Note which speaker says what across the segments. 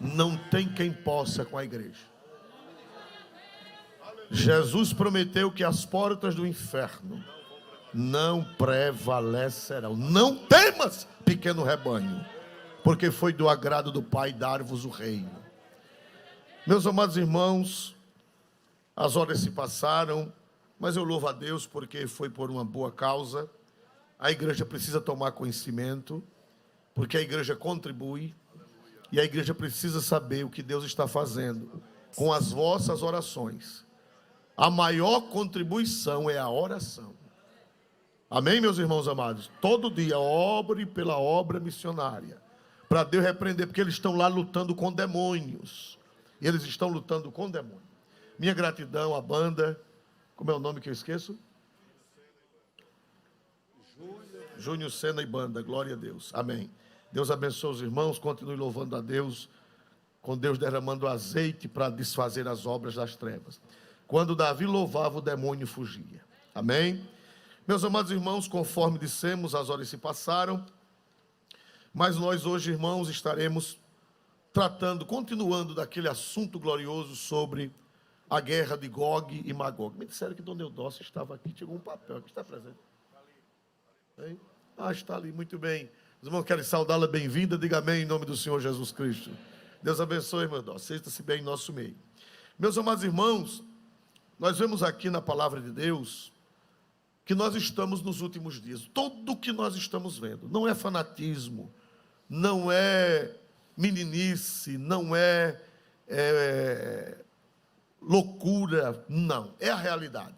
Speaker 1: não tem quem possa com a igreja. Jesus prometeu que as portas do inferno não prevalecerão. Não temas, pequeno rebanho, porque foi do agrado do Pai dar-vos o reino. Meus amados irmãos, as horas se passaram, mas eu louvo a Deus porque foi por uma boa causa. A igreja precisa tomar conhecimento, porque a igreja contribui, e a igreja precisa saber o que Deus está fazendo com as vossas orações. A maior contribuição é a oração. Amém, meus irmãos amados? Todo dia obre pela obra missionária, para Deus repreender, porque eles estão lá lutando com demônios. E eles estão lutando com demônios. Minha gratidão à banda, como é o nome que eu esqueço? Júnior Sena e banda, glória a Deus, amém. Deus abençoe os irmãos, continue louvando a Deus, com Deus derramando azeite para desfazer as obras das trevas. Quando Davi louvava, o demônio fugia, amém? Meus amados irmãos, conforme dissemos, as horas se passaram, mas nós hoje, irmãos, estaremos tratando, continuando daquele assunto glorioso sobre a guerra de Gog e Magog. Me disseram que Dona Eudócia estava aqui, chegou um papel aqui, está presente? Hein? Ah, está ali, muito bem. Os irmãos querem saudá-la, bem-vinda, diga amém em nome do Senhor Jesus Cristo. Deus abençoe, irmã Eudócia, sinta-se bem em nosso meio. Meus amados irmãos, nós vemos aqui na palavra de Deus que nós estamos nos últimos dias. Tudo o que nós estamos vendo não é fanatismo, não é meninice, não é loucura, não, é a realidade,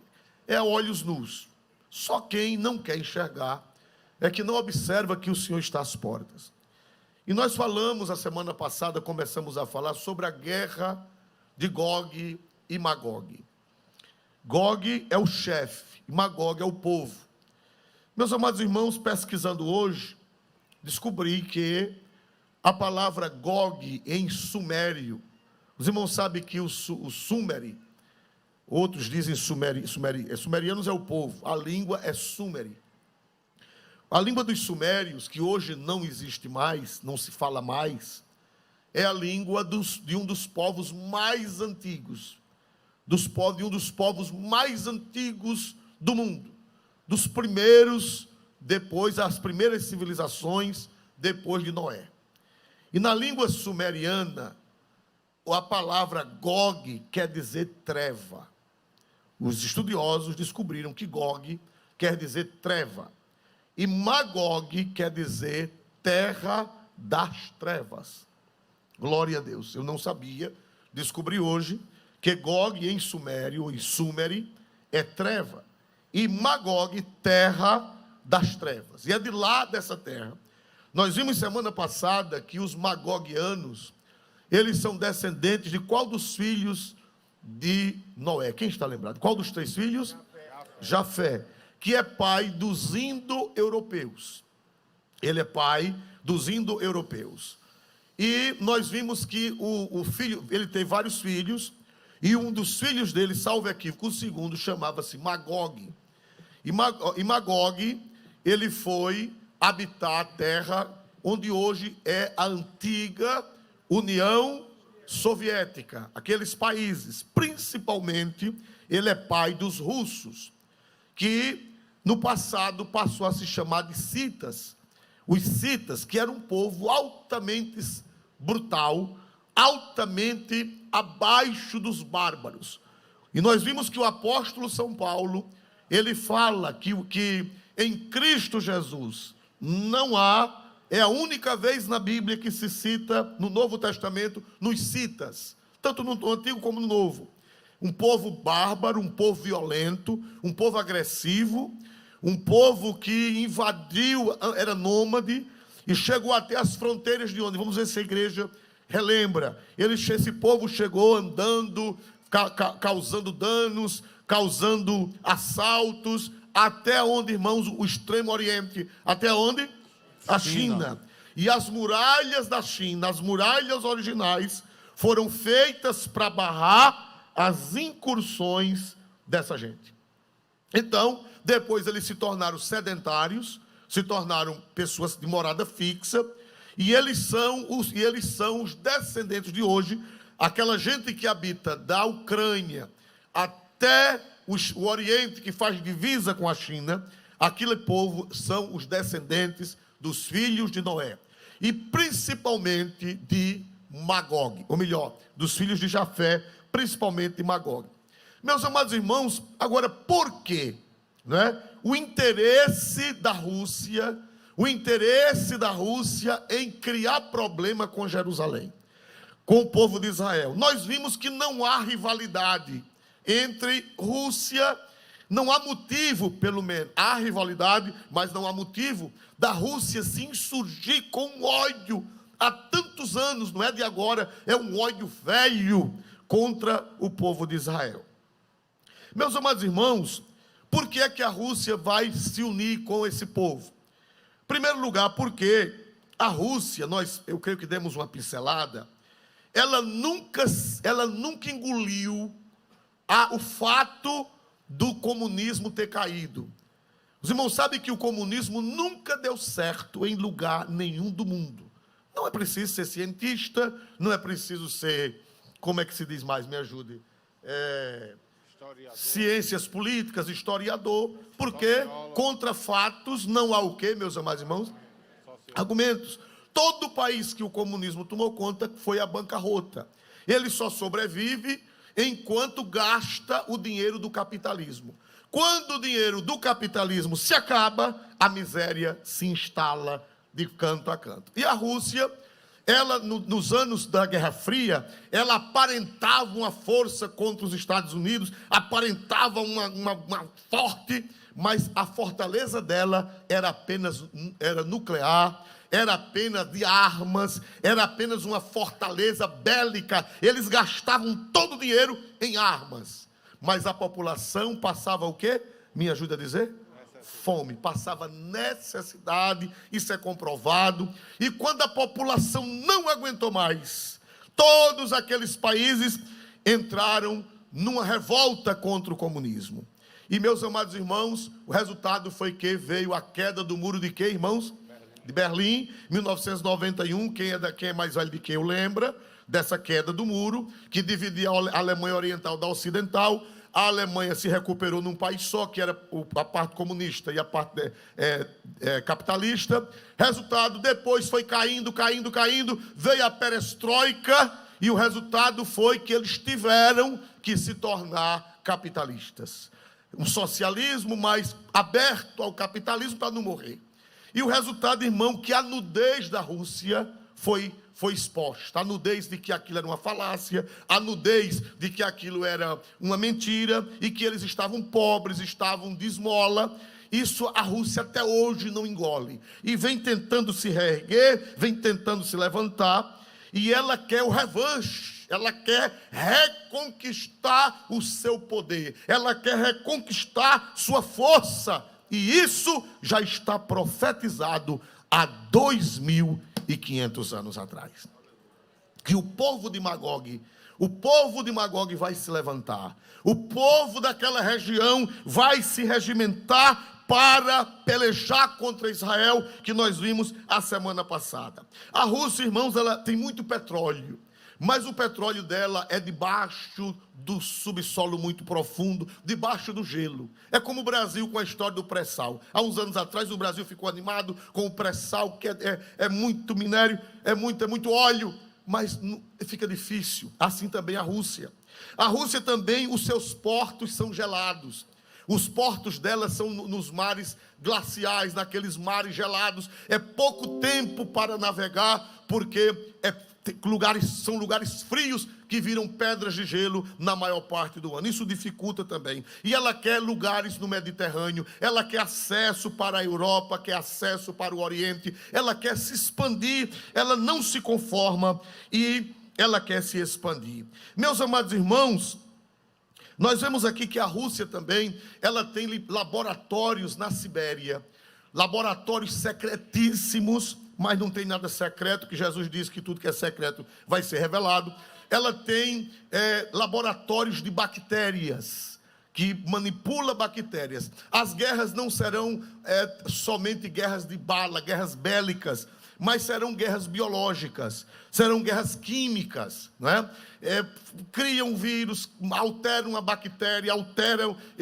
Speaker 1: é a olhos nus. Só quem não quer enxergar é que não observa que o Senhor está às portas. E nós falamos a semana passada, começamos a falar sobre a guerra de Gog e Magog. Gog é o chefe, e Magog é o povo. Meus amados irmãos, pesquisando hoje, descobri que a palavra Gog em sumério, os irmãos sabem que o sumeri, outros dizem sumerianos é o povo, a língua é sumeri. A língua dos sumérios, que hoje não existe mais, não se fala mais, é a língua de um dos povos mais antigos, de um dos povos mais antigos do mundo, dos primeiros, depois, as primeiras civilizações, depois de Noé. E na língua sumeriana, a palavra Gog quer dizer treva. Os estudiosos descobriram que Gog quer dizer treva. E Magog quer dizer terra das trevas. Glória a Deus. Eu não sabia, descobri hoje, que Gog em sumério, em sumeri, é treva. E Magog, terra das trevas. E é de lá dessa terra. Nós vimos semana passada que os magogianos, eles são descendentes de qual dos filhos de Noé? Quem está lembrado? Qual dos 3 filhos? Jafé, que é pai dos indo-europeus. Ele é pai dos indo-europeus. E nós vimos que o filho, ele tem vários filhos, e um dos filhos dele, salvo equívoco, o segundo chamava-se Magog. E Magog, ele foi habitar a terra onde hoje é a antiga União Soviética, aqueles países, principalmente ele é pai dos russos, que no passado passou a se chamar de citas. Os citas, que era um povo altamente brutal, altamente abaixo dos bárbaros. E nós vimos que o apóstolo São Paulo, ele fala que em Cristo Jesus não há, é a única vez na Bíblia que se cita, no Novo Testamento, nos citas, tanto no Antigo como no Novo. Um povo bárbaro, um povo violento, um povo agressivo, um povo que invadiu, era nômade, e chegou até as fronteiras de onde? Vamos ver se a igreja relembra. Esse povo chegou andando, causando danos, causando assaltos, até onde, irmãos? O Extremo Oriente. Até onde? A China. E as muralhas da China, as muralhas originais, foram feitas para barrar as incursões dessa gente. Então, depois eles se tornaram sedentários, se tornaram pessoas de morada fixa, E eles são os descendentes de hoje, aquela gente que habita da Ucrânia até o Oriente, que faz divisa com a China. Aquele povo são os descendentes dos filhos de Noé, e principalmente de Magog, ou melhor, dos filhos de Jafé, principalmente de Magog. Meus amados irmãos, agora por quê? O interesse da Rússia em criar problema com Jerusalém, com o povo de Israel. Nós vimos que não há rivalidade entre Rússia, não há motivo, pelo menos, há rivalidade, mas não há motivo da Rússia se insurgir com ódio há tantos anos, não é de agora, é um ódio velho contra o povo de Israel. Meus amados irmãos, por que é que a Rússia vai se unir com esse povo? Em primeiro lugar, porque a Rússia, eu creio que demos uma pincelada, ela nunca engoliu o fato do comunismo ter caído. Os irmãos sabem que o comunismo nunca deu certo em lugar nenhum do mundo. Não é preciso ser cientista, não é preciso ser, como é que se diz mais, me ajude, ciências políticas, historiador, porque contra fatos não há o quê, meus amados irmãos? Argumentos. Todo país que o comunismo tomou conta foi a bancarrota. Ele só sobrevive enquanto gasta o dinheiro do capitalismo. Quando o dinheiro do capitalismo se acaba, a miséria se instala de canto a canto. E a Rússia, ela, nos anos da Guerra Fria, ela aparentava uma força contra os Estados Unidos, aparentava uma forte, mas a fortaleza dela era nuclear, era apenas de armas, era apenas uma fortaleza bélica. Eles gastavam todo o dinheiro em armas, mas a população passava o quê? Me ajuda a dizer? Fome, passava necessidade, isso é comprovado. E quando a população não aguentou mais, todos aqueles países entraram numa revolta contra o comunismo. E, meus amados irmãos, o resultado foi que veio a queda do muro de quê, irmãos? De Berlim, 1991. Quem é mais velho de que eu lembra dessa queda do muro, que dividia a Alemanha Oriental da Ocidental. A Alemanha se recuperou num país só, que era a parte comunista e a parte capitalista. Resultado, depois foi caindo, veio a perestroika, e o resultado foi que eles tiveram que se tornar capitalistas. Um socialismo mais aberto ao capitalismo para não morrer. E o resultado, irmão, que a nudez da Rússia foi exposta. A nudez de que aquilo era uma falácia, a nudez de que aquilo era uma mentira, e que eles estavam pobres, estavam de esmola. Isso a Rússia até hoje não engole. E vem tentando se reerguer, vem tentando se levantar, e ela quer o revanche. Ela quer reconquistar o seu poder, ela quer reconquistar sua força. E isso já está profetizado há 2.500 anos atrás. Que o povo de Magog vai se levantar. O povo daquela região vai se regimentar para pelejar contra Israel, que nós vimos a semana passada. A Rússia, irmãos, ela tem muito petróleo, mas o petróleo dela é debaixo do subsolo muito profundo, debaixo do gelo. É como o Brasil com a história do pré-sal. Há uns anos atrás o Brasil ficou animado com o pré-sal, que é muito minério, é muito óleo, mas fica difícil. Assim também a Rússia. A Rússia também, os seus portos são gelados. Os portos dela são nos mares glaciais, naqueles mares gelados. É pouco tempo para navegar, porque são lugares frios que viram pedras de gelo na maior parte do ano. Isso dificulta também. E ela quer lugares no Mediterrâneo, ela quer acesso para a Europa, quer acesso para o Oriente, ela quer se expandir, ela não se conforma e ela quer se expandir. Meus amados irmãos, nós vemos aqui que a Rússia também, ela tem laboratórios na Sibéria, laboratórios secretíssimos, mas não tem nada secreto, que Jesus disse que tudo que é secreto vai ser revelado. Ela tem laboratórios de bactérias, que manipula bactérias. As guerras não serão somente guerras de bala, guerras bélicas, mas serão guerras biológicas, serão guerras químicas, não é? Criam vírus, alteram a bactéria,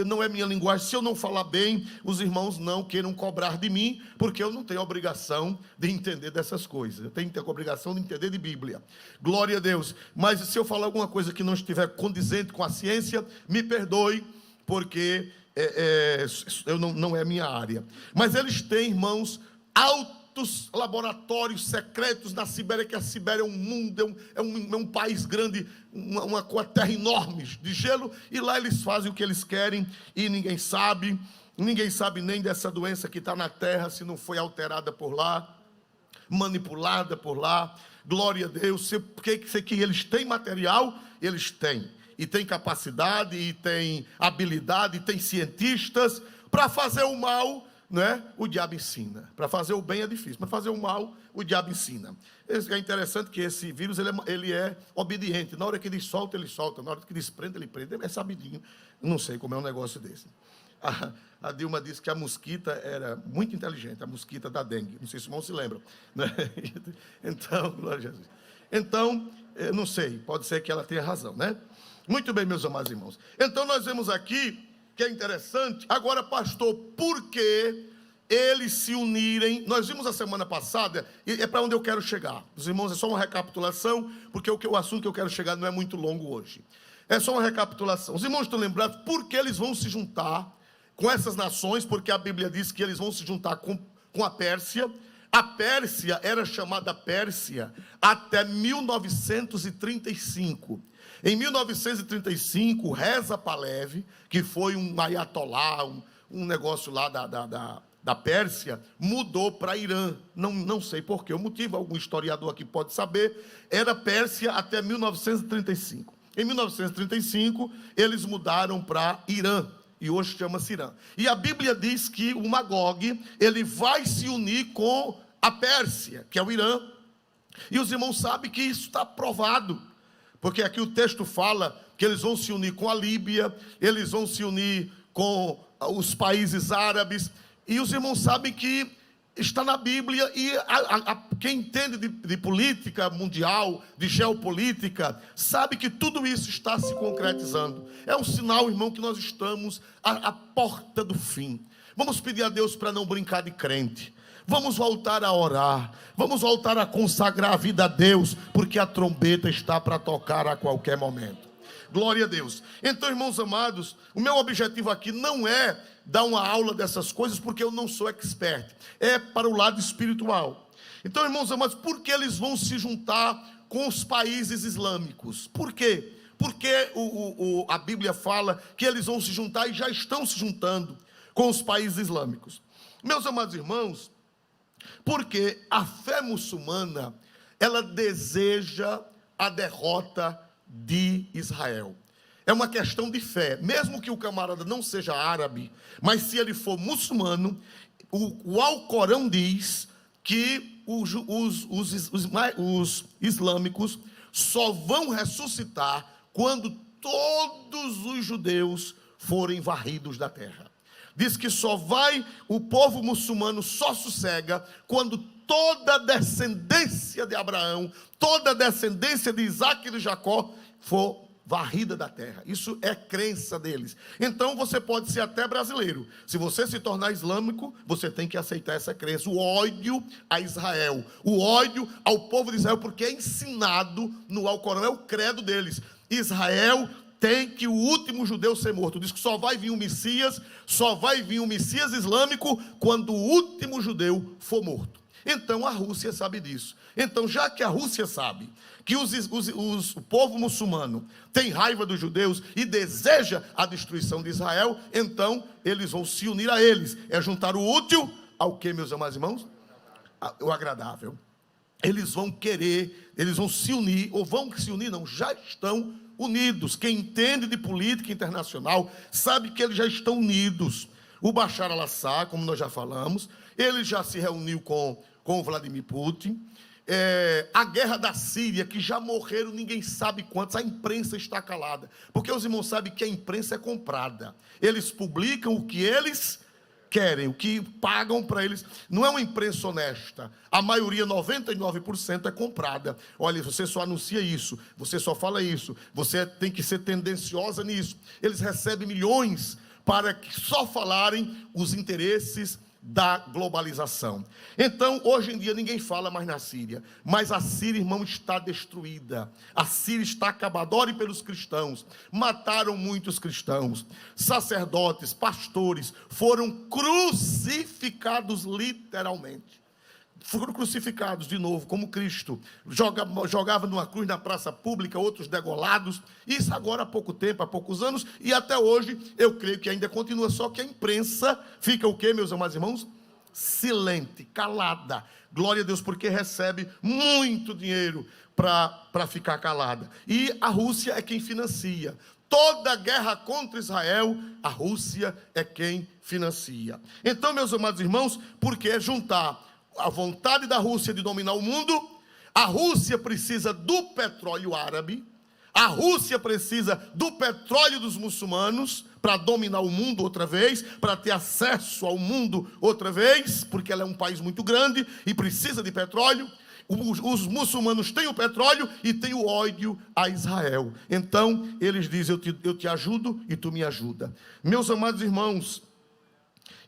Speaker 1: não é minha linguagem, se eu não falar bem, os irmãos não queiram cobrar de mim, porque eu não tenho obrigação de entender dessas coisas, eu tenho que ter a obrigação de entender de Bíblia, glória a Deus. Mas se eu falar alguma coisa que não estiver condizente com a ciência, me perdoe, porque não é minha área. Mas eles têm, irmãos, altos laboratórios secretos na Sibéria, que a Sibéria é um mundo, é um país grande, uma terra enorme de gelo, e lá eles fazem o que eles querem, e ninguém sabe nem dessa doença que está na terra, se não foi alterada por lá, manipulada por lá, glória a Deus. Porque eles têm material, eles têm, e tem capacidade, e tem habilidade, e tem cientistas. Para fazer o mal, né, o diabo ensina. Para fazer o bem é difícil, mas fazer o mal, o diabo ensina. É interessante que esse vírus, ele é obediente. Na hora que ele solta, ele solta. Na hora que ele prende, ele prende. Ele é sabidinho. Não sei como é um negócio desse. A Dilma disse que a mosquita era muito inteligente, a mosquita da dengue. Não sei se os irmãos se lembram, né? Então, glória a Jesus. Então, não sei, pode ser que ela tenha razão, né? Muito bem, meus amados irmãos. Então, nós vemos aqui que é interessante. Agora, pastor, por que eles se unirem? Nós vimos a semana passada, e é para onde eu quero chegar. Os irmãos, é só uma recapitulação, porque o assunto que eu quero chegar não é muito longo hoje. É só uma recapitulação. Os irmãos estão lembrados por que eles vão se juntar com essas nações? Porque a Bíblia diz que eles vão se juntar com a Pérsia. A Pérsia era chamada Pérsia até 1935. Em 1935, Reza Pahlavi, que foi um ayatolá, um negócio lá da Pérsia, mudou para Irã. Não sei por que o motivo, algum historiador aqui pode saber. Era Pérsia até 1935. Em 1935, eles mudaram para Irã, e hoje chama-se Irã. E a Bíblia diz que o Magog, ele vai se unir com a Pérsia, que é o Irã. E os irmãos sabem que isso está provado, porque aqui o texto fala que eles vão se unir com a Líbia, eles vão se unir com os países árabes, e os irmãos sabem que está na Bíblia, e quem entende de política mundial, de geopolítica, sabe que tudo isso está se concretizando. É um sinal, irmão, que nós estamos à porta do fim. Vamos pedir a Deus para não brincar de crente. Vamos voltar a orar, vamos voltar a consagrar a vida a Deus, porque a trombeta está para tocar a qualquer momento. Glória a Deus. Então, irmãos amados, o meu objetivo aqui não é dar uma aula dessas coisas, porque eu não sou expert. É para o lado espiritual. Então, irmãos amados, por que eles vão se juntar com os países islâmicos? Por quê? Porque a Bíblia fala que eles vão se juntar e já estão se juntando com os países islâmicos. Meus amados irmãos, porque a fé muçulmana, ela deseja a derrota de Israel. É uma questão de fé. Mesmo que o camarada não seja árabe, mas se ele for muçulmano, o Alcorão diz que os islâmicos só vão ressuscitar quando todos os judeus forem varridos da terra. Diz que o povo muçulmano só sossega quando toda a descendência de Abraão, toda a descendência de Isaac e de Jacó for varrida da terra. Isso é crença deles. Então você pode ser até brasileiro. Se você se tornar islâmico, você tem que aceitar essa crença. O ódio a Israel, o ódio ao povo de Israel, porque é ensinado no Alcorão, é o credo deles. Israel tem que o último judeu ser morto. Diz que só vai vir um Messias islâmico quando o último judeu for morto. Então a Rússia sabe disso. Então, já que a Rússia sabe que o povo muçulmano tem raiva dos judeus e deseja a destruição de Israel, então eles vão se unir a eles. É juntar o útil ao que, meus amados irmãos? O agradável. Eles vão se unir, já estão unidos. Quem entende de política internacional sabe que eles já estão unidos. O Bashar al-Assad, como nós já falamos, ele já se reuniu com o Vladimir Putin. A guerra da Síria, que já morreram ninguém sabe quantos, a imprensa está calada, porque os irmãos sabem que a imprensa é comprada. Eles publicam o que eles querem, o que pagam para eles. Não é uma imprensa honesta. A maioria, 99%, é comprada. Olha, você só anuncia isso, você só fala isso, você tem que ser tendenciosa nisso. Eles recebem milhões para que só falarem os interesses da globalização. Então, hoje em dia, ninguém fala mais na Síria, mas a Síria, irmão, está destruída. A Síria está acabada. Ore pelos cristãos. Mataram muitos cristãos. Sacerdotes, pastores foram crucificados literalmente. Foram crucificados de novo, como Cristo. Jogava numa cruz na praça pública, outros degolados. Isso agora há pouco tempo, há poucos anos, e até hoje, eu creio que ainda continua, só que a imprensa fica o quê, meus amados irmãos? Silente, calada. Glória a Deus, porque recebe muito dinheiro para ficar calada. E a Rússia é quem financia. Toda guerra contra Israel, a Rússia é quem financia. Então, meus amados irmãos, porque é juntar a vontade da Rússia de dominar o mundo, a Rússia precisa do petróleo árabe, a Rússia precisa do petróleo dos muçulmanos para dominar o mundo outra vez, para ter acesso ao mundo outra vez, porque ela é um país muito grande e precisa de petróleo. Os muçulmanos têm o petróleo e têm o ódio a Israel. Então, eles dizem, eu te ajudo e tu me ajuda. Meus amados irmãos,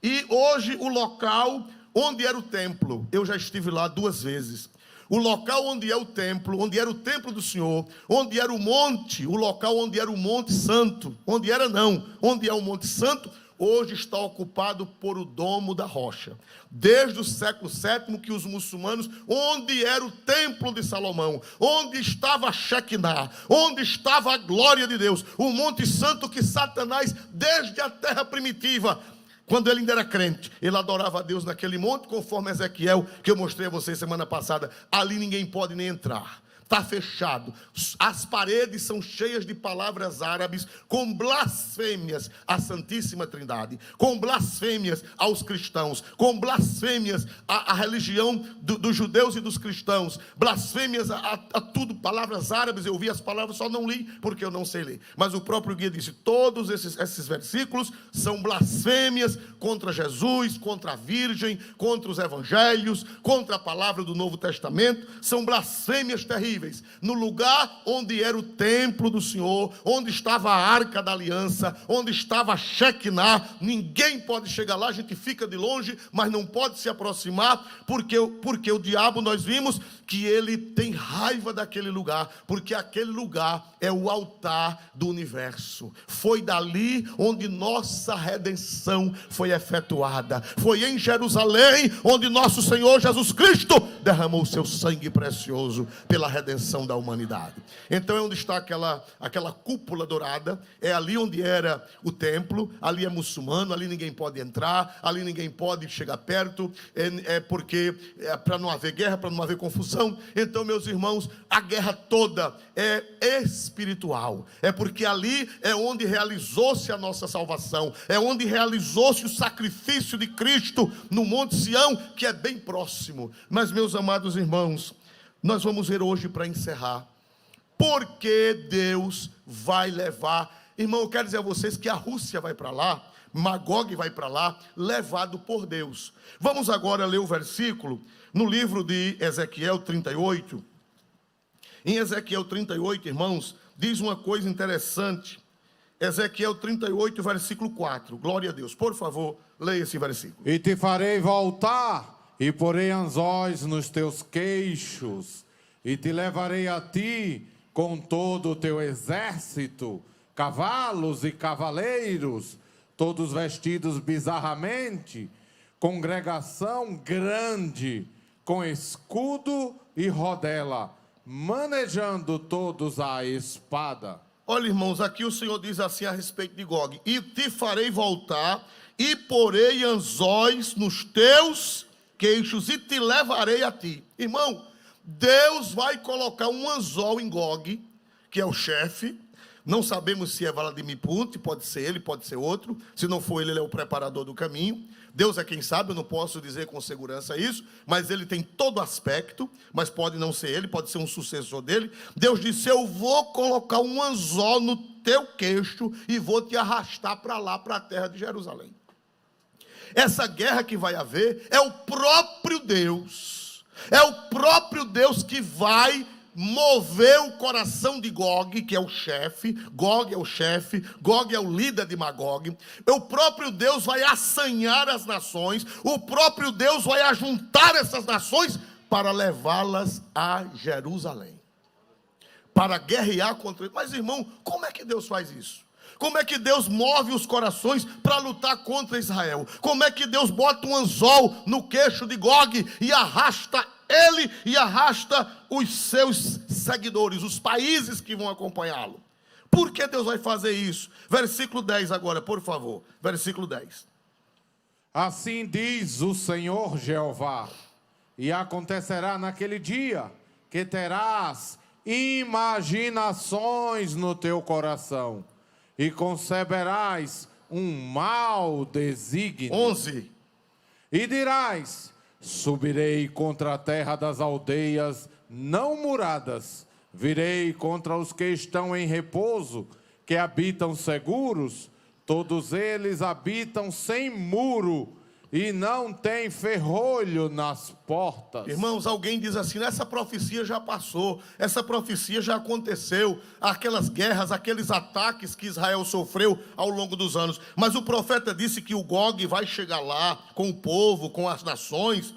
Speaker 1: e hoje o local onde era o templo, eu já estive lá 2 vezes. O local onde é o templo, onde era o templo do Senhor, onde era o monte, o local onde era o Monte Santo, onde é o Monte Santo, hoje está ocupado por o Domo da Rocha. Desde o século VII que os muçulmanos, onde era o templo de Salomão, onde estava a Shekinah, onde estava a glória de Deus, o Monte Santo que Satanás, desde a terra primitiva, quando ele ainda era crente, ele adorava a Deus naquele monte, conforme Ezequiel, que eu mostrei a vocês semana passada. Ali ninguém pode nem entrar. Está fechado. As paredes são cheias de palavras árabes com blasfêmias à Santíssima Trindade, com blasfêmias aos cristãos, com blasfêmias à religião dos judeus e dos cristãos, blasfêmias a tudo, palavras árabes. Eu vi as palavras, só não li porque eu não sei ler. Mas o próprio guia disse, todos esses versículos são blasfêmias contra Jesus, contra a Virgem, contra os evangelhos, contra a palavra do Novo Testamento. São blasfêmias terríveis. No lugar onde era o templo do Senhor, onde estava a Arca da Aliança, onde estava a Shekinah, ninguém pode chegar lá, a gente fica de longe, mas não pode se aproximar, porque o diabo, nós vimos que ele tem raiva daquele lugar, porque aquele lugar é o altar do universo. Foi dali onde nossa redenção foi efetuada. Foi em Jerusalém onde nosso Senhor Jesus Cristo derramou o seu sangue precioso pela redenção da humanidade. Então é onde está aquela cúpula dourada, é ali onde era o templo, ali é muçulmano, ali ninguém pode entrar, ali ninguém pode chegar perto, porque para não haver guerra, para não haver confusão. Então, meus irmãos, a guerra toda é espiritual, é porque ali é onde realizou-se a nossa salvação, é onde realizou-se o sacrifício de Cristo no Monte Sião, que é bem próximo. Mas, meus amados irmãos, nós vamos ver hoje para encerrar, porque Deus vai levar, irmão, eu quero dizer a vocês que a Rússia vai para lá, Magog vai para lá, levado por Deus. Vamos agora ler o versículo no livro de Ezequiel 38. Em Ezequiel 38, irmãos, diz uma coisa interessante. Ezequiel 38, versículo 4. Glória a Deus. Por favor, leia esse versículo.
Speaker 2: E te farei voltar, e porei anzóis nos teus queixos, e te levarei a ti com todo o teu exército, cavalos e cavaleiros, todos vestidos bizarramente, congregação grande, com escudo e rodela, manejando todos a espada.
Speaker 1: Olha, irmãos, aqui o Senhor diz assim a respeito de Gog: e te farei voltar, e porei anzóis nos teus queixos, e te levarei a ti. Irmão, Deus vai colocar um anzol em Gog, que é o chefe. Não sabemos se é Vladimir Putin, pode ser ele, pode ser outro. Se não for ele, ele é o preparador do caminho. Deus é quem sabe, eu não posso dizer com segurança isso, mas ele tem todo aspecto, mas pode não ser ele, pode ser um sucessor dele. Deus disse: eu vou colocar um anzol no teu queixo e vou te arrastar para lá, para a terra de Jerusalém. essa guerra que vai haver é o próprio Deus. É o próprio Deus que vai mover o coração de Gog, que é o chefe. Gog é o chefe, Gog é o líder de Magog. O próprio Deus vai assanhar as nações, o próprio Deus vai ajuntar essas nações para levá-las a Jerusalém, para guerrear contra ele. Mas, irmão, como é que Deus faz isso? Como é que Deus move os corações para lutar contra Israel? Como é que Deus bota um anzol no queixo de Gog e arrasta ele e arrasta os seus seguidores, os países que vão acompanhá-lo? Por que Deus vai fazer isso? Versículo 10 agora, por favor. Versículo 10.
Speaker 2: Assim diz o Senhor Jeová, e acontecerá naquele dia que terás imaginações no teu coração, e conceberás um mau desígnio.
Speaker 1: 11.
Speaker 2: E dirás: subirei contra a terra das aldeias não muradas, virei contra os que estão em repouso, que habitam seguros, todos eles habitam sem muro, e não tem ferrolho nas portas.
Speaker 1: Irmãos, alguém diz assim: essa profecia já passou, essa profecia já aconteceu, aquelas guerras, aqueles ataques que Israel sofreu ao longo dos anos. Mas o profeta disse que o Gog vai chegar lá com o povo, com as nações,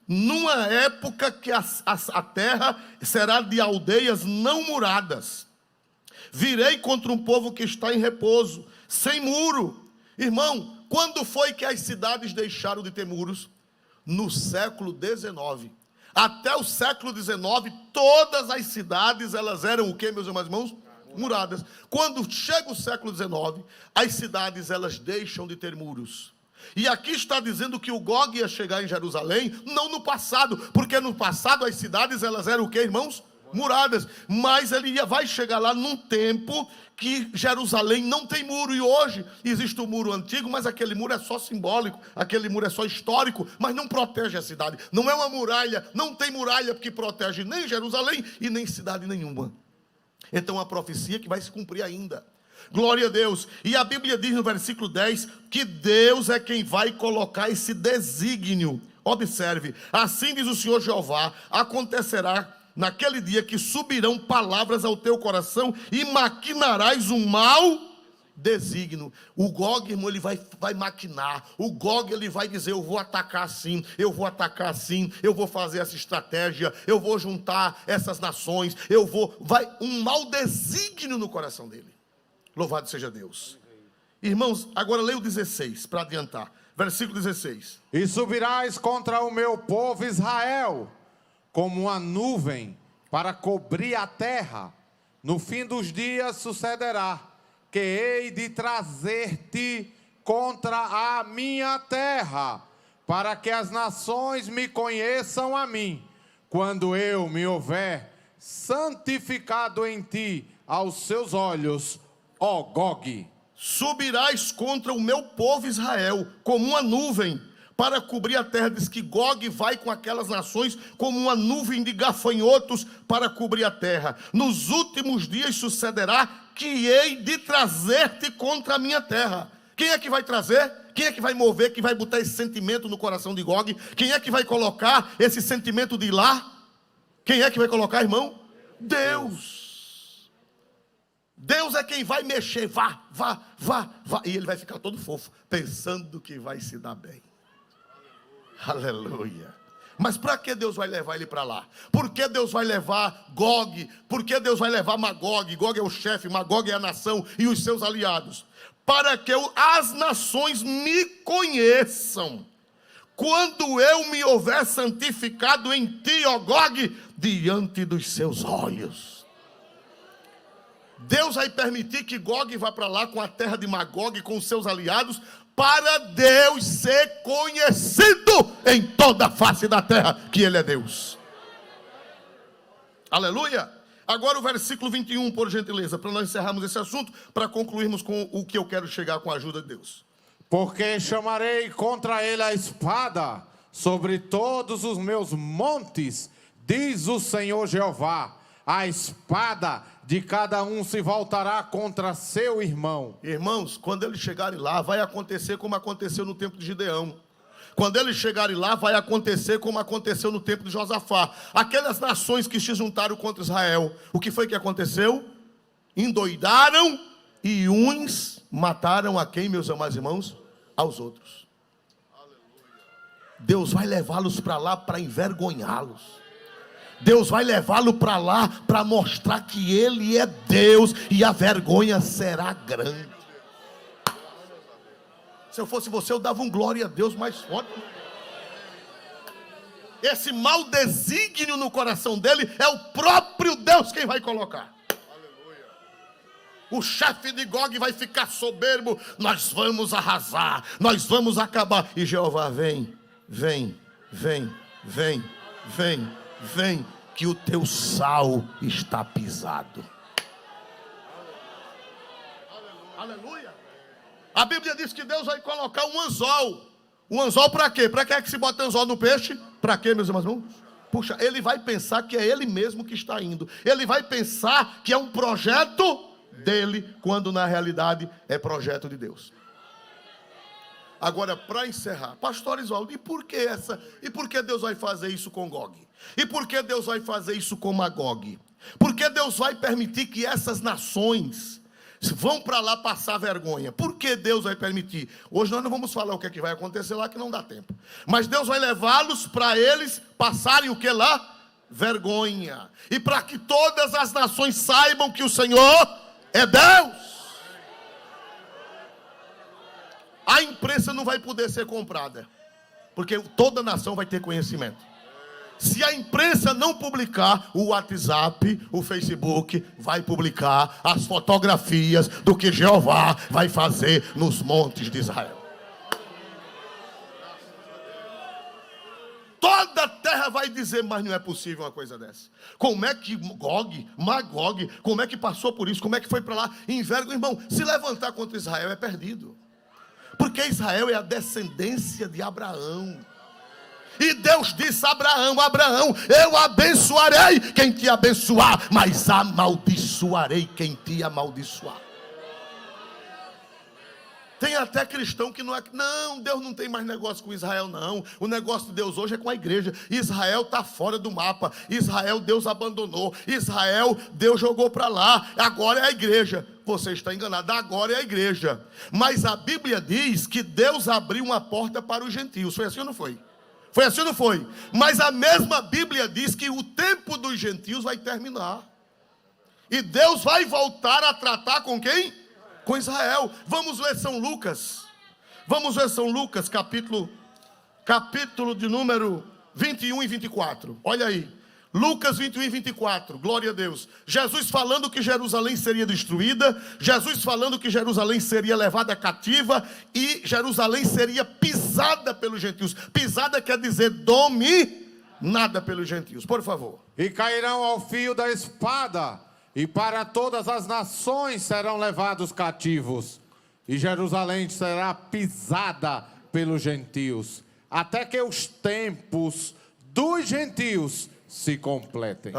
Speaker 1: numa época que a terra será de aldeias não muradas. Virei contra um povo que está em repouso, sem muro. Irmão, quando foi que as cidades deixaram de ter muros? No século XIX. Até o século XIX, todas as cidades, elas eram o quê, meus irmãos? Muradas. Quando chega o século XIX, as cidades, elas deixam de ter muros. E aqui está dizendo que o Gog ia chegar em Jerusalém, não no passado, porque no passado as cidades, elas eram o quê, irmãos? Muradas. Mas ele vai chegar lá num tempo que Jerusalém não tem muro. E hoje existe o muro antigo, mas aquele muro é só simbólico, aquele muro é só histórico, mas não protege a cidade. Não é uma muralha, não tem muralha que protege nem Jerusalém e nem cidade nenhuma. Então a profecia que vai se cumprir ainda. Glória a Deus. E a Bíblia diz no versículo 10 que Deus é quem vai colocar esse desígnio. Observe: assim diz o Senhor Jeová, acontecerá naquele dia que subirão palavras ao teu coração e maquinarás um mau desígnio. O Gog, irmão, ele vai maquinar. O Gog, ele vai dizer: eu vou atacar assim, eu vou atacar assim, eu vou fazer essa estratégia, eu vou juntar essas nações, vai um mau desígnio no coração dele. Louvado seja Deus. Irmãos, agora leia o 16, para adiantar. Versículo 16.
Speaker 2: E subirás contra o meu povo Israel, como uma nuvem para cobrir a terra. No fim dos dias sucederá que hei de trazer-te contra a minha terra, para que as nações me conheçam a mim, quando eu me houver santificado em ti aos seus olhos, ó Gog.
Speaker 1: Subirás contra o meu povo Israel, como uma nuvem, para cobrir a terra. Diz que Gog vai com aquelas nações como uma nuvem de gafanhotos para cobrir a terra. Nos últimos dias sucederá que hei de trazer-te contra a minha terra. Quem é que vai trazer? Quem é que vai mover, que vai botar esse sentimento no coração de Gog? Quem é que vai colocar esse sentimento de ir lá? Quem é que vai colocar, irmão? Deus. Deus é quem vai mexer. Vá. E ele vai ficar todo fofo, pensando que vai se dar bem. Aleluia. Mas para que Deus vai levar ele para lá? Por que Deus vai levar Gog? Por que Deus vai levar Magog? Gog é o chefe, Magog é a nação e os seus aliados. Para que as nações me conheçam, quando eu me houver santificado em ti, ó Gog, diante dos seus olhos. Deus vai permitir que Gog vá para lá com a terra de Magog, com os seus aliados, para Deus ser conhecido em toda a face da terra, que Ele é Deus. Aleluia. Agora o versículo 21, por gentileza, para nós encerrarmos esse assunto, para concluirmos com o que eu quero chegar com a ajuda de Deus.
Speaker 2: Porque chamarei contra ele a espada sobre todos os meus montes, diz o Senhor Jeová. A espada de cada um se voltará contra seu irmão.
Speaker 1: Irmãos, quando eles chegarem lá, vai acontecer como aconteceu no tempo de Gideão. Quando eles chegarem lá, vai acontecer como aconteceu no tempo de Josafá. Aquelas nações que se juntaram contra Israel, o que foi que aconteceu? Endoidaram e uns mataram a quem, meus amados irmãos? Aos outros. Deus vai levá-los para lá para envergonhá-los. Deus vai levá-lo para lá para mostrar que Ele é Deus e a vergonha será grande. Se eu fosse você, eu dava um glória a Deus mais forte. Esse mau desígnio no coração dele é o próprio Deus quem vai colocar. O chefe de Gog vai ficar soberbo. Nós vamos arrasar, nós vamos acabar. E Jeová vem, que o teu sal está pisado. Aleluia. A Bíblia diz que Deus vai colocar um anzol. Um anzol para quê? Para que é que se bota anzol no peixe? Para quê, meus irmãos? Puxa, ele vai pensar que é ele mesmo que está indo. Ele vai pensar que é um projeto dele, quando na realidade é projeto de Deus. Agora, para encerrar, pastor Isvaldo, e por que Deus vai fazer isso com Gog? E por que Deus vai fazer isso com Magog? Por que Deus vai permitir que essas nações vão para lá passar vergonha? Por que Deus vai permitir? Hoje nós não vamos falar o que é que vai acontecer lá, que não dá tempo. Mas Deus vai levá-los para eles passarem o que lá? Vergonha. E para que todas as nações saibam que o Senhor é Deus. A imprensa não vai poder ser comprada, porque toda nação vai ter conhecimento. Se a imprensa não publicar, o WhatsApp, o Facebook vai publicar as fotografias do que Jeová vai fazer nos montes de Israel. Toda a terra vai dizer, mas não é possível uma coisa dessa. Como é que Magog, como é que passou por isso? Como é que foi para lá? Envergonha, irmão, se levantar contra Israel é perdido. Porque Israel é a descendência de Abraão. E Deus disse a Abraão, eu abençoarei quem te abençoar, mas amaldiçoarei quem te amaldiçoar. Tem até cristão que não, Deus não tem mais negócio com Israel não. O negócio de Deus hoje é com a igreja. Israel está fora do mapa. Israel Deus abandonou. Israel Deus jogou para lá. Agora é a igreja. Você está enganado, agora é a igreja. Mas a Bíblia diz que Deus abriu uma porta para os gentios. Foi assim ou não foi? Foi assim ou não foi? Mas a mesma Bíblia diz que o tempo dos gentios vai terminar. E Deus vai voltar a tratar com quem? Com Israel. Vamos ler São Lucas. Vamos ver São Lucas, capítulo de número 21 e 24. Olha aí. Lucas 21 e 24. Glória a Deus. Jesus falando que Jerusalém seria destruída. Jesus falando que Jerusalém seria levada cativa. E Jerusalém seria pisada pelos gentios. Pisada quer dizer dominada pelos gentios. Por favor.
Speaker 2: E cairão ao fio da espada. E para todas as nações serão levados cativos. E Jerusalém será pisada pelos gentios. Até que os tempos dos gentios se completem.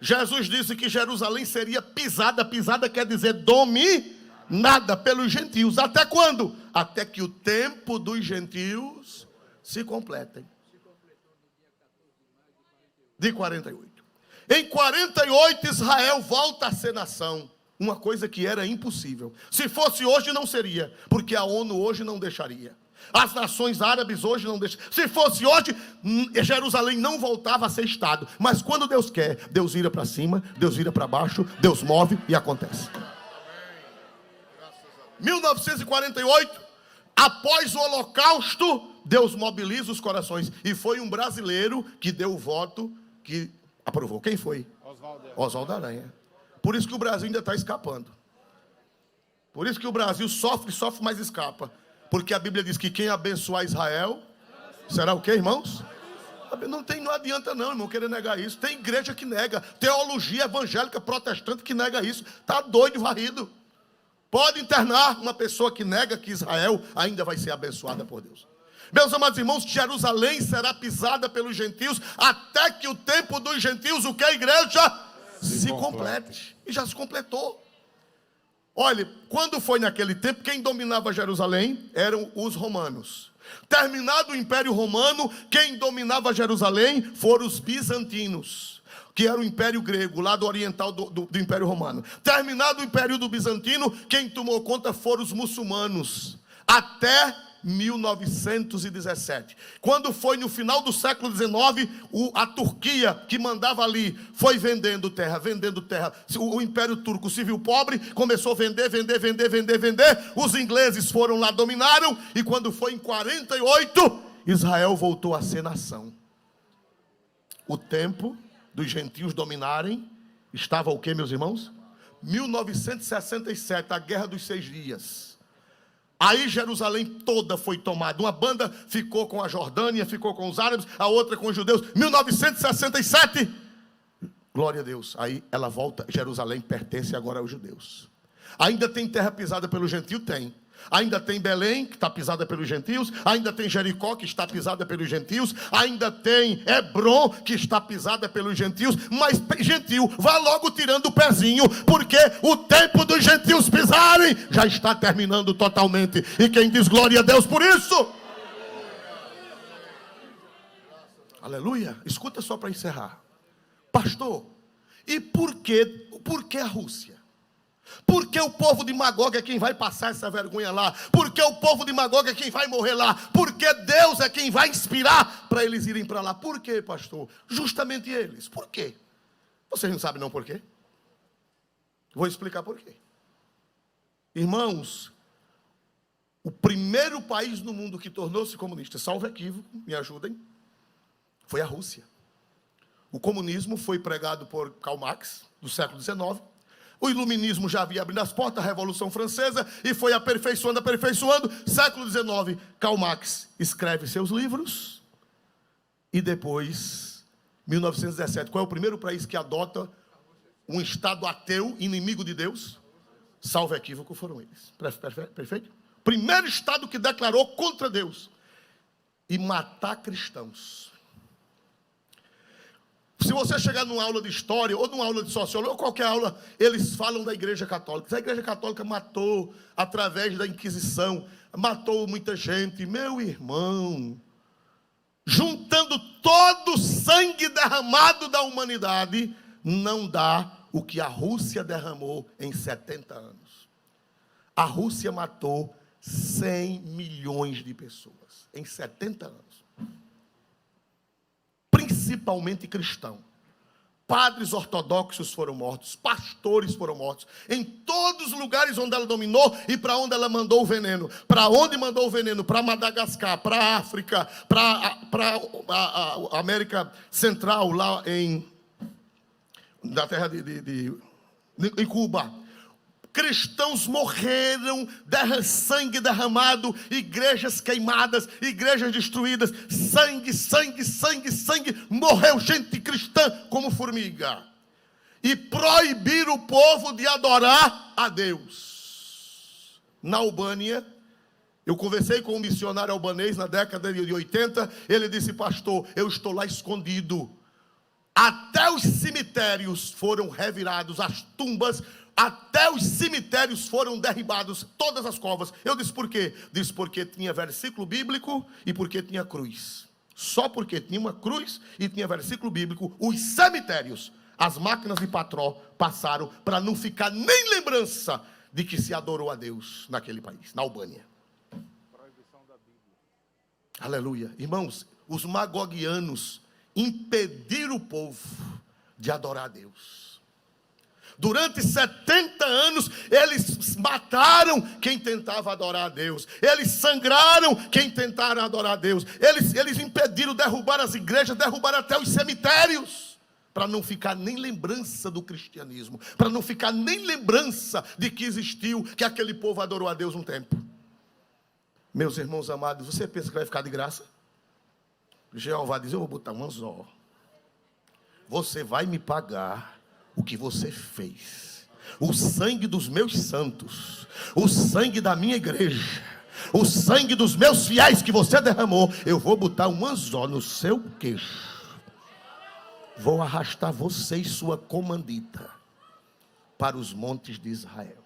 Speaker 1: Jesus disse que Jerusalém seria pisada. Pisada quer dizer dominada pelos gentios. Até quando? Até que o tempo dos gentios se completem. De 48. Em 48 Israel volta a ser nação. Uma coisa que era impossível. Se fosse hoje não seria, porque a ONU hoje não deixaria. As nações árabes hoje não deixam. Se fosse hoje, Jerusalém não voltava a ser Estado. Mas quando Deus quer, Deus vira para cima, Deus vira para baixo, Deus move e acontece. 1948, após o Holocausto, Deus mobiliza os corações. E foi um brasileiro que deu o voto que aprovou. Quem foi? Oswaldo Aranha. Por isso que o Brasil ainda está escapando. Por isso que o Brasil sofre, mas escapa. Porque a Bíblia diz que quem abençoar Israel será o quê, irmãos? Não adianta não, irmão, querer negar isso. Tem igreja que nega. Teologia evangélica protestante que nega isso. Está doido, varrido. Pode internar uma pessoa que nega que Israel ainda vai ser abençoada por Deus. Meus amados irmãos, Jerusalém será pisada pelos gentios até que o tempo dos gentios, o que a igreja? Se complete. E já se completou. Olha, quando foi naquele tempo, quem dominava Jerusalém eram os romanos. Terminado o Império Romano, quem dominava Jerusalém foram os bizantinos, que era o Império Grego, lado oriental do Império Romano. Terminado o Império do Bizantino, quem tomou conta foram os muçulmanos, até 1917. Quando foi no final do século XIX, a Turquia, que mandava ali, foi vendendo terra. O Império Turco se viu pobre, começou a vender. Os ingleses foram lá, dominaram, e quando foi em 48, Israel voltou a ser nação. O tempo dos gentios dominarem estava o quê, meus irmãos? 1967, a Guerra dos 6 Dias. Aí Jerusalém toda foi tomada. Uma banda ficou com a Jordânia, ficou com os árabes, a outra com os judeus. 1967, glória a Deus. Aí ela volta, Jerusalém pertence agora aos judeus. Ainda tem terra pisada pelo gentio? Tem. Ainda tem Belém, que está pisada pelos gentios. Ainda tem Jericó, que está pisada pelos gentios. Ainda tem Hebron, que está pisada pelos gentios. Mas gentil, vá logo tirando o pezinho, porque o tempo dos gentios pisarem já está terminando totalmente. E quem diz glória a Deus por isso? Aleluia. Escuta só para encerrar. Pastor, e por que a Rússia? Porque o povo de Magog é quem vai passar essa vergonha lá. Porque o povo de Magog é quem vai morrer lá. Porque Deus é quem vai inspirar para eles irem para lá. Por quê, pastor? Justamente eles. Por quê? Vocês não sabem não por quê? Vou explicar por quê. Irmãos, o primeiro país no mundo que tornou-se comunista, salvo equívoco, me ajudem, foi a Rússia. O comunismo foi pregado por Karl Marx, do século XIX. O iluminismo já havia abrido as portas, a Revolução Francesa, e foi aperfeiçoando. Século XIX, Karl Marx escreve seus livros, e depois, 1917, qual é o primeiro país que adota um Estado ateu, inimigo de Deus? Salvo equívoco, foram eles. Perfeito? Primeiro Estado que declarou contra Deus e matar cristãos. Se você chegar numa aula de história, ou numa aula de sociologia, ou qualquer aula, eles falam da Igreja Católica. A Igreja Católica matou, através da Inquisição, matou muita gente. Meu irmão, juntando todo o sangue derramado da humanidade, não dá o que a Rússia derramou em 70 anos. A Rússia matou 100 milhões de pessoas em 70 anos. Principalmente cristão. Padres ortodoxos foram mortos, pastores foram mortos, em todos os lugares onde ela dominou e para onde ela mandou o veneno. Para onde mandou o veneno? Para Madagascar, para a África, para a América Central, lá na terra em Cuba. Cristãos morreram, sangue derramado, igrejas queimadas, igrejas destruídas, sangue, morreu gente cristã como formiga. E proibiram o povo de adorar a Deus. Na Albânia, eu conversei com um missionário albanês na década de 80, ele disse: pastor, eu estou lá escondido. Até os cemitérios foram revirados, as tumbas, até os cemitérios foram derribados, todas as covas. Eu disse por quê? Disse porque tinha versículo bíblico e porque tinha cruz. Só porque tinha uma cruz e tinha versículo bíblico, os cemitérios, as máquinas de patró passaram para não ficar nem lembrança de que se adorou a Deus naquele país, na Albânia. Proibição da Bíblia. Aleluia. Irmãos, os magogianos impediram o povo de adorar a Deus. Durante 70 anos, eles mataram quem tentava adorar a Deus. Eles sangraram quem tentara adorar a Deus. Eles impediram derrubar as igrejas, derrubaram até os cemitérios, para não ficar nem lembrança do cristianismo, para não ficar nem lembrança de que existiu, que aquele povo adorou a Deus um tempo. Meus irmãos amados, você pensa que vai ficar de graça? Jeová diz: eu vou botar um anzol. Você vai me pagar o que você fez. O sangue dos meus santos, o sangue da minha igreja, o sangue dos meus fiéis que você derramou, eu vou botar um anzol no seu queixo. Vou arrastar você e sua comandita para os montes de Israel.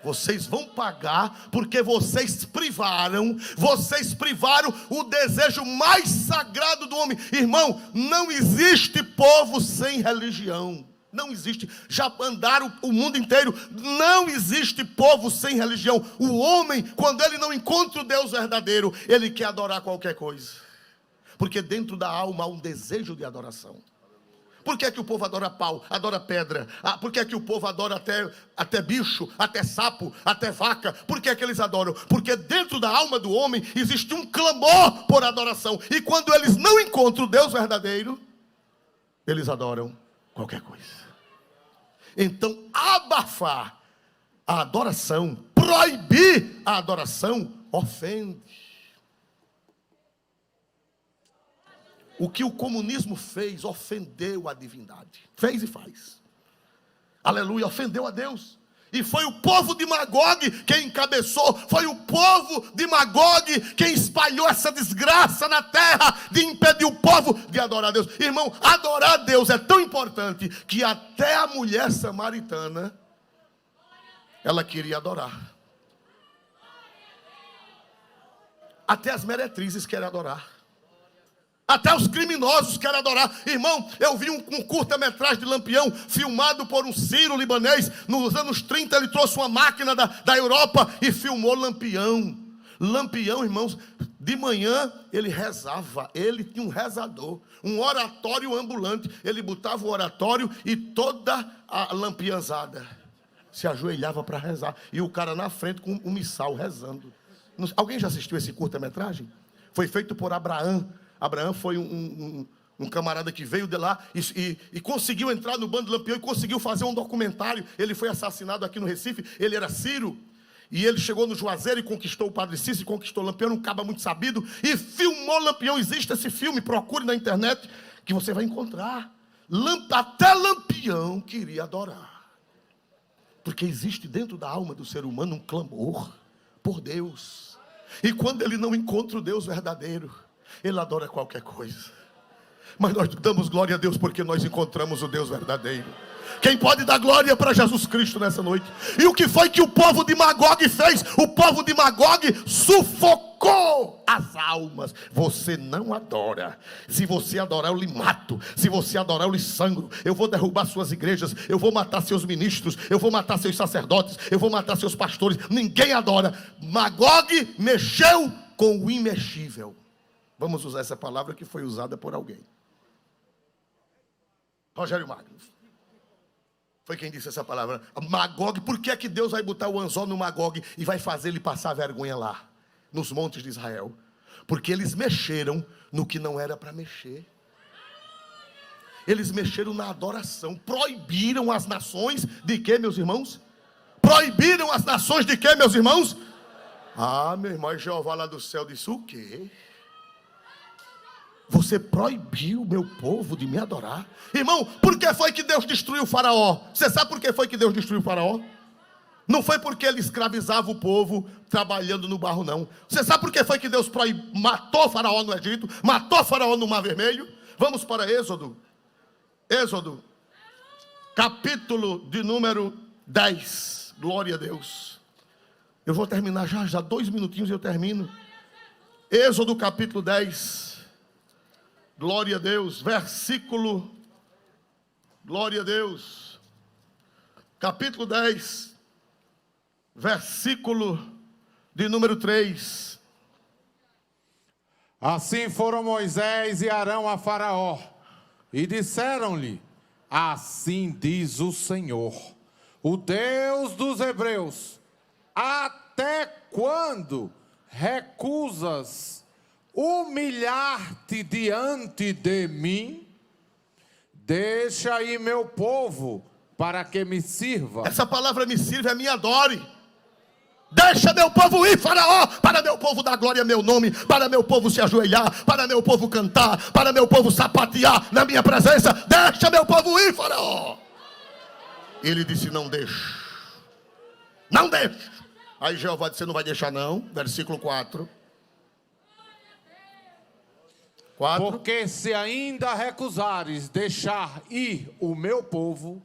Speaker 1: Vocês vão pagar porque vocês privaram o desejo mais sagrado do homem. Irmão, não existe povo sem religião. Não existe. Já andaram o mundo inteiro. Não existe povo sem religião. O homem, quando ele não encontra o Deus verdadeiro, ele quer adorar qualquer coisa. Porque dentro da alma há um desejo de adoração. Por que é que o povo adora pau, adora pedra? Por que é que o povo adora até bicho, até sapo, até vaca? Por que é que eles adoram? Porque dentro da alma do homem existe um clamor por adoração. E quando eles não encontram o Deus verdadeiro, eles adoram qualquer coisa. Então, abafar a adoração, proibir a adoração, ofende. O que o comunismo fez, ofendeu a divindade. Fez e faz. Aleluia, ofendeu a Deus. E foi o povo de Magog quem encabeçou. Foi o povo de Magog quem espalhou essa desgraça na terra, de impedir o povo de adorar a Deus. Irmão, adorar a Deus é tão importante que até a mulher samaritana, ela queria adorar. Até as meretrizes querem adorar. Até os criminosos querem adorar. Irmão, eu vi um curta-metragem de Lampião, filmado por um sírio-libanês. Nos anos 30 ele trouxe uma máquina da Europa e filmou Lampião. Lampião, irmãos, de manhã ele rezava. Ele tinha um rezador, um oratório ambulante. Ele botava o oratório e toda a lampiãozada se ajoelhava para rezar. E o cara na frente com um missal rezando. Alguém já assistiu esse curta-metragem? Foi feito por Abraão. Abraão foi um camarada que veio de lá e conseguiu entrar no bando de Lampião e conseguiu fazer um documentário. Ele foi assassinado aqui no Recife, ele era sírio. E ele chegou no Juazeiro e conquistou o Padre Cícero, conquistou Lampião, um caba muito sabido, e filmou Lampião. Existe esse filme, procure na internet, que você vai encontrar. Até Lampião queria adorar. Porque existe dentro da alma do ser humano um clamor por Deus. E quando ele não encontra o Deus verdadeiro, ele adora qualquer coisa. Mas nós damos glória a Deus porque nós encontramos o Deus verdadeiro. Quem pode dar glória para Jesus Cristo nessa noite? E o que foi que o povo de Magog fez? O povo de Magog sufocou as almas. Você não adora. Se você adorar, eu lhe mato. Se você adorar, eu lhe sangro. Eu vou derrubar suas igrejas. Eu vou matar seus ministros. Eu vou matar seus sacerdotes. Eu vou matar seus pastores. Ninguém adora. Magog mexeu com o imexível. Vamos usar essa palavra que foi usada por alguém. Rogério Magno. Foi quem disse essa palavra. Magog, por que é que Deus vai botar o anzol no Magog e vai fazer ele passar vergonha lá, nos montes de Israel? Porque eles mexeram no que não era para mexer. Eles mexeram na adoração. Proibiram as nações de quê, meus irmãos? Proibiram as nações de quê, meus irmãos? Ah, meu irmão, Jeová lá do céu disse o quê? Você proibiu o meu povo de me adorar. Irmão, por que foi que Deus destruiu o faraó? Você sabe por que foi que Deus destruiu o faraó? Não foi porque ele escravizava o povo trabalhando no barro, não. Você sabe por que foi que Deus matou o faraó no Egito? Matou o faraó no Mar Vermelho? Vamos para Êxodo. Êxodo, capítulo de número 10. Glória a Deus. Eu vou terminar já 2 minutinhos e eu termino. Êxodo capítulo 10. Glória a Deus, versículo, glória a Deus, capítulo 10, versículo de número 3.
Speaker 2: Assim foram Moisés e Arão a Faraó, e disseram-lhe: assim diz o Senhor, o Deus dos Hebreus, até quando recusas humilhar-te diante de mim? Deixa aí meu povo para que me sirva.
Speaker 1: Essa palavra me sirva é me adore. Deixa meu povo ir, Faraó, para meu povo dar glória a meu nome, para meu povo se ajoelhar, para meu povo cantar, para meu povo sapatear na minha presença. Deixa meu povo ir, Faraó. Ele disse: não deixa. Não deixa. Aí Jeová disse: não vai deixar não. Versículo 4.
Speaker 2: Porque se ainda recusares deixar ir o meu povo,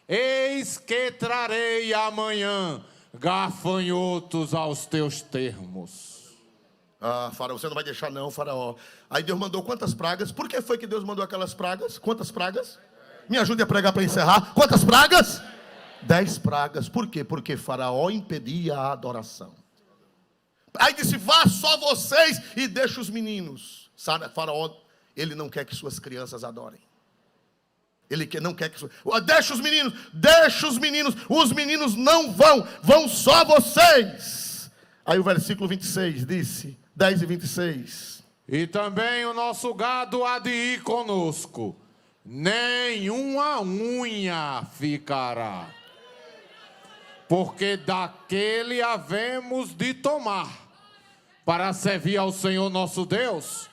Speaker 2: eis que trarei amanhã gafanhotos aos teus termos.
Speaker 1: Ah, Faraó, você não vai deixar não, Faraó. Aí Deus mandou quantas pragas? Por que foi que Deus mandou aquelas pragas? Quantas pragas? Me ajude a pregar para encerrar. Quantas pragas? 10 pragas. Por quê? Porque Faraó impedia a adoração. Aí disse, vá só vocês e deixa os meninos. Sabe, Faraó, ele não quer que suas crianças adorem. Não quer que... Deixa os meninos, os meninos não vão só vocês. Aí o versículo 26 disse, 10 e 26.
Speaker 2: E também o nosso gado há de ir conosco, nenhuma unha ficará, porque daquele havemos de tomar, para servir ao Senhor nosso Deus,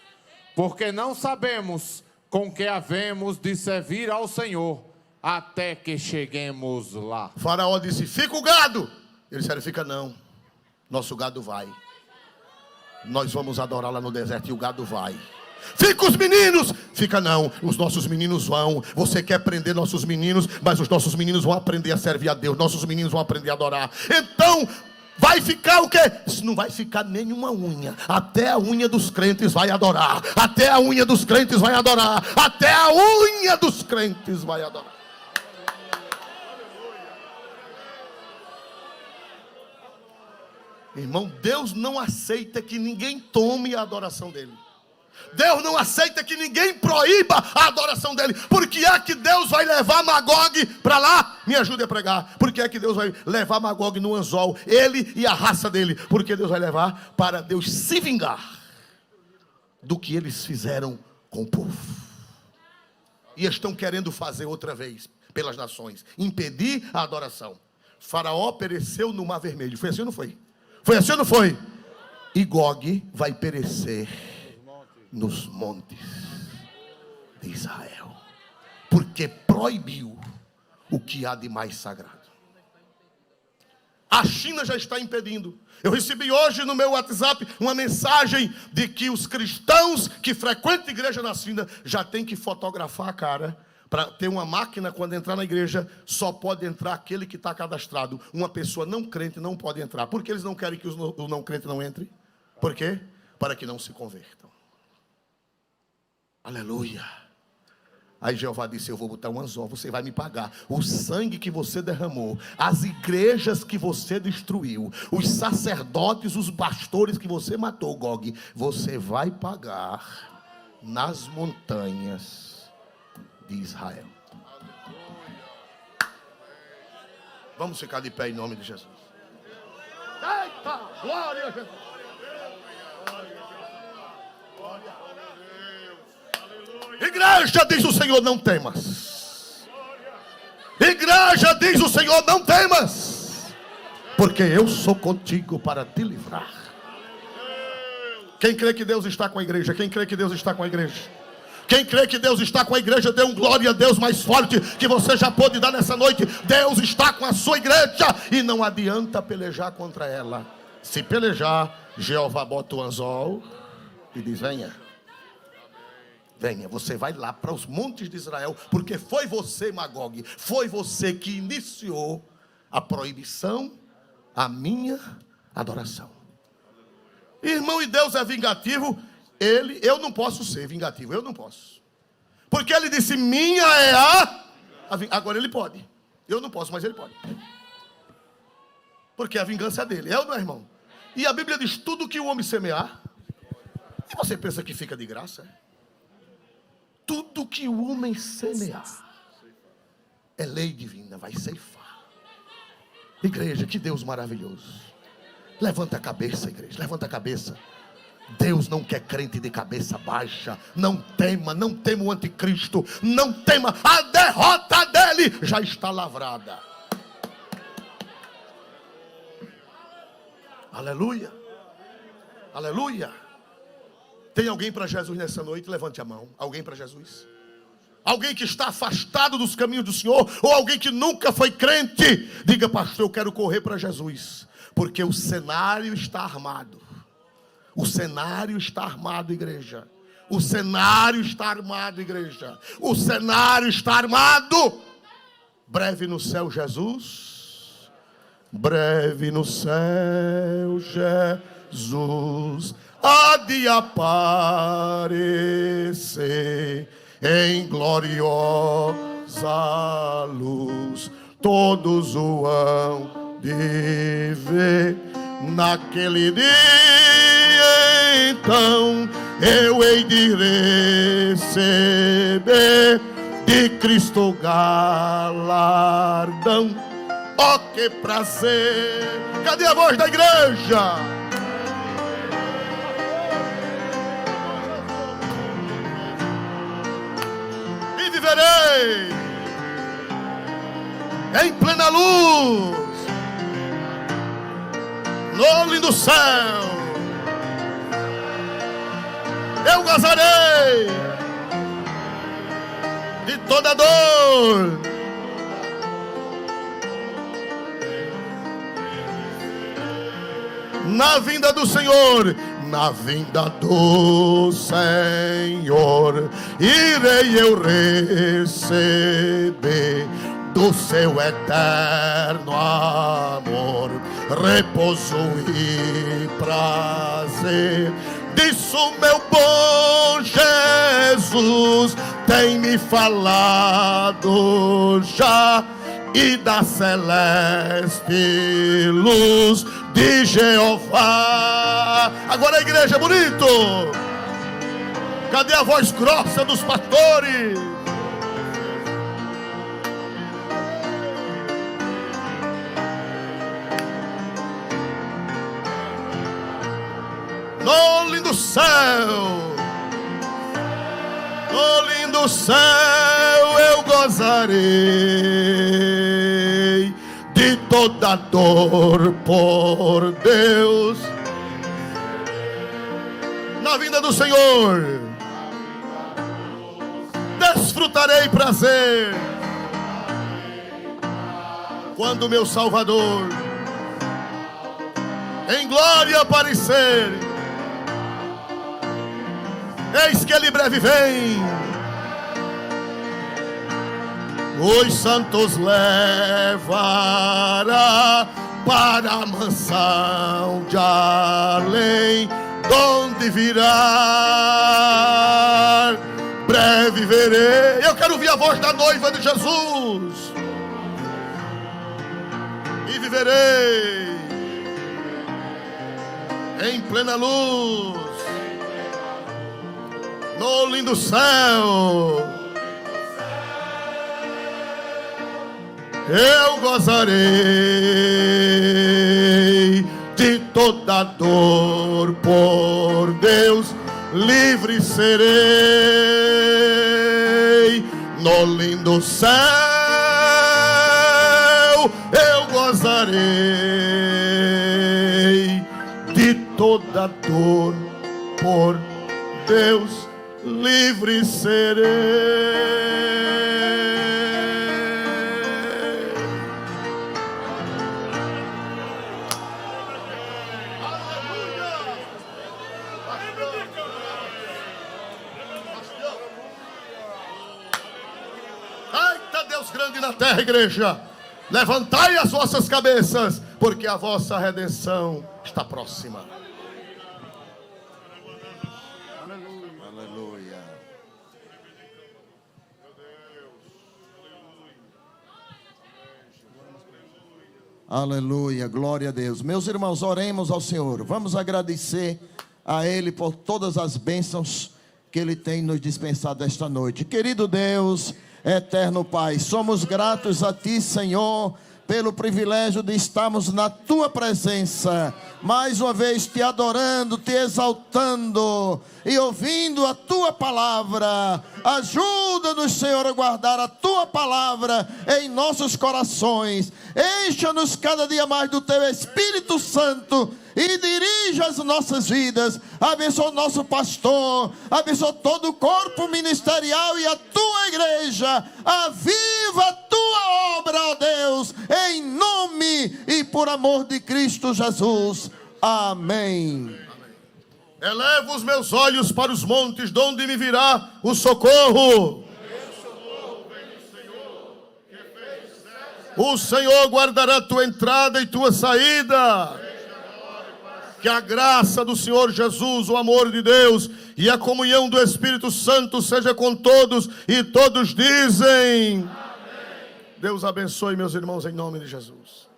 Speaker 2: porque não sabemos com que havemos de servir ao Senhor, até que cheguemos lá.
Speaker 1: Faraó disse, fica o gado. Eles disseram, fica não, nosso gado vai. Nós vamos adorar lá no deserto e o gado vai. Fica os meninos. Fica não, os nossos meninos vão. Você quer prender nossos meninos, mas os nossos meninos vão aprender a servir a Deus. Nossos meninos vão aprender a adorar. Então, vai ficar o quê? Não vai ficar nenhuma unha. Até a unha dos crentes vai adorar. Até a unha dos crentes vai adorar. Até a unha dos crentes vai adorar. Irmão, Deus não aceita que ninguém tome a adoração dele. Deus não aceita que ninguém proíba a adoração dele. Por que é que Deus vai levar Magog para lá? Me ajude a pregar. Por que é que Deus vai levar Magog no anzol? Ele e a raça dele. Porque Deus vai levar para Deus se vingar do que eles fizeram com o povo. E estão querendo fazer outra vez pelas nações. Impedir a adoração. Faraó pereceu no Mar Vermelho. Foi assim ou não foi? Foi assim ou não foi? E Gog vai perecer nos montes de Israel, porque proibiu o que há de mais sagrado. A China já está impedindo. Eu recebi hoje no meu WhatsApp uma mensagem de que os cristãos que frequentam a igreja na China já têm que fotografar a cara. Para ter uma máquina, quando entrar na igreja, só pode entrar aquele que está cadastrado. Uma pessoa não crente não pode entrar. Por que eles não querem que o não crente não entre? Por quê? Para que não se convertam. Aleluia. Aí Jeová disse, eu vou botar um anzol, você vai me pagar. O sangue que você derramou, as igrejas que você destruiu, os sacerdotes, os pastores que você matou, Gog, você vai pagar nas montanhas de Israel. Vamos ficar de pé em nome de Jesus. Eita, glória a Jesus. Igreja, diz o Senhor, não temas. Igreja, diz o Senhor, não temas, porque eu sou contigo para te livrar. Quem crê que Deus está com a igreja? Quem crê que Deus está com a igreja? Quem crê que Deus está com a igreja, dê um glória a Deus mais forte que você já pôde dar nessa noite. Deus está com a sua igreja e não adianta pelejar contra ela. Se pelejar, Jeová bota o anzol e diz, venha. Venha, você vai lá para os montes de Israel, porque foi você, Magog, foi você que iniciou a proibição à minha adoração. Irmão, e Deus é vingativo. Eu não posso ser vingativo, eu não posso. Porque ele disse, minha é agora ele pode. Eu não posso, mas ele pode. Porque a vingança é dele, é ou não é, irmão? E a Bíblia diz, tudo que o homem semear, e você pensa que fica de graça? Tudo que o homem semear, é lei divina, vai ceifar. Igreja, que Deus maravilhoso. Levanta a cabeça, igreja, levanta a cabeça. Deus não quer crente de cabeça baixa. Não tema o anticristo. Não tema, a derrota dele já está lavrada. Aleluia. Aleluia. Tem alguém para Jesus nessa noite? Levante a mão. Alguém para Jesus? Alguém que está afastado dos caminhos do Senhor? Ou alguém que nunca foi crente? Diga, pastor, eu quero correr para Jesus, porque o cenário está armado. O cenário está armado, igreja. O cenário está armado, igreja. O cenário está armado. Breve no céu, Jesus. breve no céu Jesus há de aparecer em gloriosa luz. Todos o hão de ver naquele dia. Então eu hei de receber de Cristo galardão. Oh, que prazer! Cadê a voz da igreja? E viverei em plena luz no lindo céu. Eu gozarei de toda dor. Na vinda do Senhor, na vinda do Senhor, irei eu receber do seu eterno amor, repouso e prazer. Disso meu bom Jesus tem me falado já, e da celeste luz de Jeová. Agora a igreja, bonito. Cadê a voz grossa dos pastores? No lindo céu, no lindo céu eu gozarei de toda dor por Deus. Na vinda do Senhor desfrutarei prazer, quando meu Salvador em glória aparecer. Eis que ele breve vem, os santos levará para a mansão de além, donde virá. Breve verei. Eu quero ouvir a voz da noiva de Jesus. E viverei em plena luz no lindo céu. Eu gozarei de toda dor por Deus, livre serei no lindo céu. Eu gozarei de toda dor por Deus, livre serei. Eita, Deus grande na terra, igreja. Levantai as vossas cabeças, porque a vossa redenção está próxima.
Speaker 3: Aleluia. Aleluia, glória a Deus. Meus irmãos, oremos ao Senhor. Vamos agradecer a Ele por todas as bênçãos que Ele tem nos dispensado esta noite. Querido Deus, eterno Pai, somos gratos a Ti, Senhor, pelo privilégio de estarmos na Tua presença, mais uma vez Te adorando, Te exaltando e ouvindo a Tua palavra. Ajuda-nos, Senhor, a guardar a Tua palavra em nossos corações. Encha-nos cada dia mais do Teu Espírito Santo e dirija as nossas vidas. Abençoa o nosso pastor, abençoa todo o corpo ministerial e a Tua igreja. Aviva a Tua obra, ó Deus, em nome e por amor de Cristo Jesus. Amém.
Speaker 1: Elevo os meus olhos para os montes, de onde me virá o socorro.
Speaker 4: Meu socorro vem do Senhor, que fez os céus e
Speaker 1: O Senhor guardará tua entrada e tua saída. Que a graça do Senhor Jesus, o amor de Deus e a comunhão do Espírito Santo seja com todos, e todos dizem: amém. Deus abençoe, meus irmãos, em nome de Jesus.